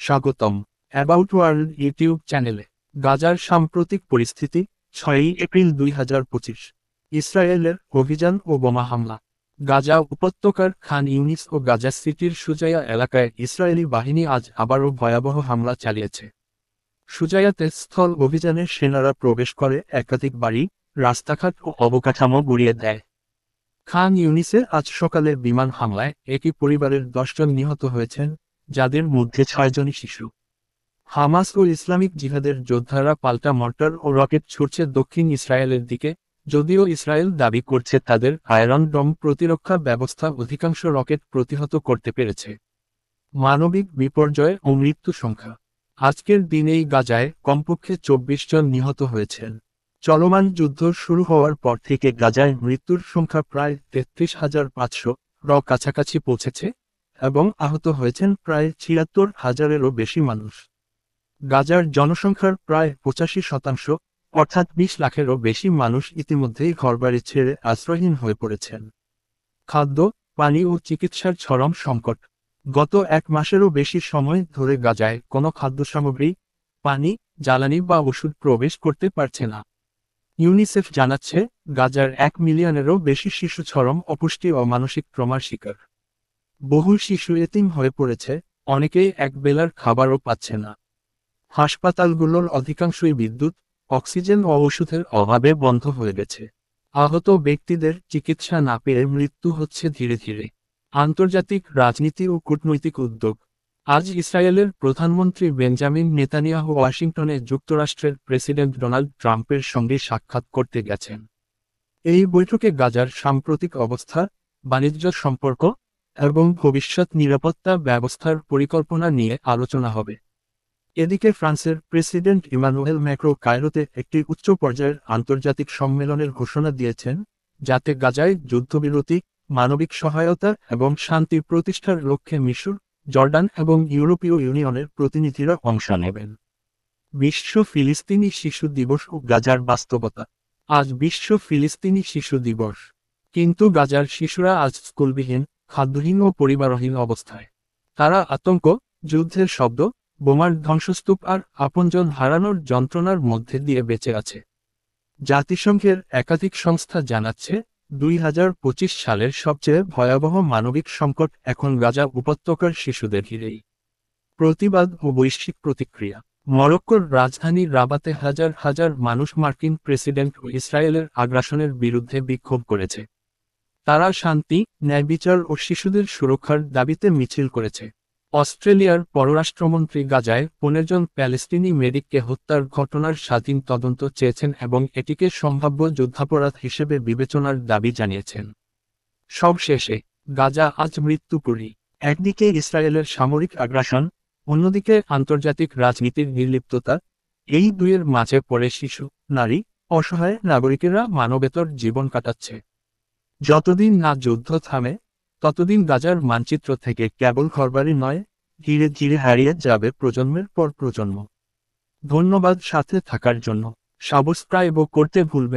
স্বাগতম about world YouTube চ্যানেলে। গাজার সাম্প্রতিক পরিস্থিতি 6 এপ্রিল 2025। ইসরায়েলের অভিযান ও বোমা হামলা। গাজা উপত্যকার খান ইউনিস ও গাজা সিটির সুজাইয়া এলাকায় ইসরায়েলি বাহিনী আজ আবারও ভয়াবহ হামলা চালিয়েছে। সুজাইয়াতে স্থল অভিযানে সেনারা প্রবেশ করে একাধিক বাড়ি, রাস্তাঘাট ও অবকাঠামো গুঁড়িয়ে দেয়। খান ইউনিসে আজ সকালে বিমান হামলায় একই পরিবারের 10 জন নিহত হয়েছেন, যাদের মধ্যে 6 জনই শিশু। হামাস ও ইসলামিক জিহাদের যোদ্ধারা পাল্টা মর্টার ও রকেট ছুড়ছে দক্ষিণ ইসরায়েলের দিকে, যদিও ইসরায়েল দাবি করছে তাদের আয়রন ডোম প্রতিরক্ষা ব্যবস্থা অধিকাংশ রকেট প্রতিহত করতে পেরেছে। মানবিক বিপর্যয় ও মৃত্যু সংখ্যা। আজকের দিনেই গাজায় কমপক্ষে 24 জন নিহত হয়েছেন। চলমান যুদ্ধ শুরু হওয়ার পর থেকে গাজায় মৃত্যুর সংখ্যা প্রায় 33,500 কাছাকাছি পৌঁছেছে এবং আহত হয়েছেন প্রায় 76,000-এরও বেশি মানুষ। গাজার জনসংখ্যার প্রায় 85%, অর্থাৎ 20 লাখেরও বেশি মানুষ ইতিমধ্যেই ঘরবাড়ি ছেড়ে আশ্রয়হীন হয়ে পড়েছেন। খাদ্য, পানি ও চিকিৎসার চরম সংকট। গত 1 মাসেরও বেশি সময় ধরে গাজায় কোনো খাদ্যসামগ্রী, পানি, জ্বালানি বা ওষুধ প্রবেশ করতে পারছে না। ইউনিসেফ জানাচ্ছে, গাজার 1 মিলিয়নেরও বেশি শিশু চরম অপুষ্টি ও মানসিক ট্রমার শিকার। বহু শিশু এতিম হয়ে পড়েছে, অনেকেই একবেলার খাবারও পাচ্ছে না। হাসপাতালগুলোর অধিকাংশই বিদ্যুৎ, অক্সিজেন ও ওষুধের অভাবে বন্ধ হয়ে গেছে। আহত ব্যক্তিদের চিকিৎসা না পেয়ে মৃত্যু হচ্ছে ধীরে ধীরে। আন্তর্জাতিক রাজনীতি ও কূটনৈতিক উদ্যোগ। আজ ইসরায়েলের প্রধানমন্ত্রী বেঞ্জামিন নেতানিয়াহু ওয়াশিংটনে যুক্তরাষ্ট্রের প্রেসিডেন্ট ডোনাল্ড ট্রাম্পের সঙ্গে সাক্ষাৎ করতে গেছেন। এই বৈঠকে গাজার সাম্প্রতিক অবস্থা, বাণিজ্য সম্পর্ক এবং ভবিষ্যৎ নিরাপত্তা ব্যবস্থার পরিকল্পনা নিয়ে আলোচনা হবে। এদিকে ফ্রান্সের প্রেসিডেন্ট ইমানুয়েল ম্যাক্রো কায়রোতে একটি উচ্চ পর্যায়ের আন্তর্জাতিক সম্মেলনের ঘোষণা দিয়েছেন, যাতে গাজায় যুদ্ধবিরতি, মানবিক সহায়তা এবং শান্তি প্রতিষ্ঠার লক্ষ্যে মিশর, জর্ডান এবং ইউরোপীয় ইউনিয়নের প্রতিনিধিরা অংশ নেবেন। বিশ্ব ফিলিস্তিনি শিশু দিবস ও গাজার বাস্তবতা। আজ বিশ্ব ফিলিস্তিনি শিশু দিবস, কিন্তু গাজার শিশুরা আজ স্কুলবিহীন, খাদ্যহীন ও পরিবারহীন অবস্থায়। তারা আতঙ্ক, যুদ্ধের শব্দ, বোমার ধ্বংসস্তূপ আর আপনজন হারানোর যন্ত্রণার মধ্যে দিয়ে বেঁচে আছে। জাতিসংঘের একাধিক সংস্থা জানাচ্ছে, 2025 সালের সবচেয়ে ভয়াবহ মানবিক সংকট এখন গাজা উপত্যকার শিশুদের ঘিরেই। প্রতিবাদ ও বৈশ্বিক প্রতিক্রিয়া। মরক্কোর রাজধানী রাবাতে হাজার হাজার মানুষ মার্কিন প্রেসিডেন্ট ও ইসরায়েলের আগ্রাসনের বিরুদ্ধে বিক্ষোভ করেছে। তারা শান্তি, ন্যায়বিচার ও শিশুদের সুরক্ষার দাবিতে মিছিল করেছে। অস্ট্রেলিয়ার পররাষ্ট্রমন্ত্রী গাজায় 15 জন প্যালেস্তিনি মেডিককে হত্যার ঘটনার স্বাধীন তদন্ত চেয়েছেন এবং এটিকে সম্ভাব্য যুদ্ধাপরাধ হিসেবে বিবেচনার দাবি জানিয়েছেন। সবশেষে, গাজা আজ মৃত্যুপুরী। একদিকে ইসরায়েলের সামরিক আগ্রাসন, অন্যদিকে আন্তর্জাতিক রাজনীতির নির্লিপ্ততা। এই দুইয়ের মাঝে পড়ে শিশু, নারী, অসহায় নাগরিকেরা মানবেতর জীবন কাটাচ্ছে। যতদিন না যুদ্ধ থামে, ততদিন গাজার মানচিত্র থেকে কেবল ঘরবাড়ি নয়, ধীরে ধীরে হারিয়ে যাবে প্রজন্মের পর প্রজন্ম। ধন্যবাদ সাথে থাকার জন্য। সাবস্ক্রাইবও করতে ভুলবেন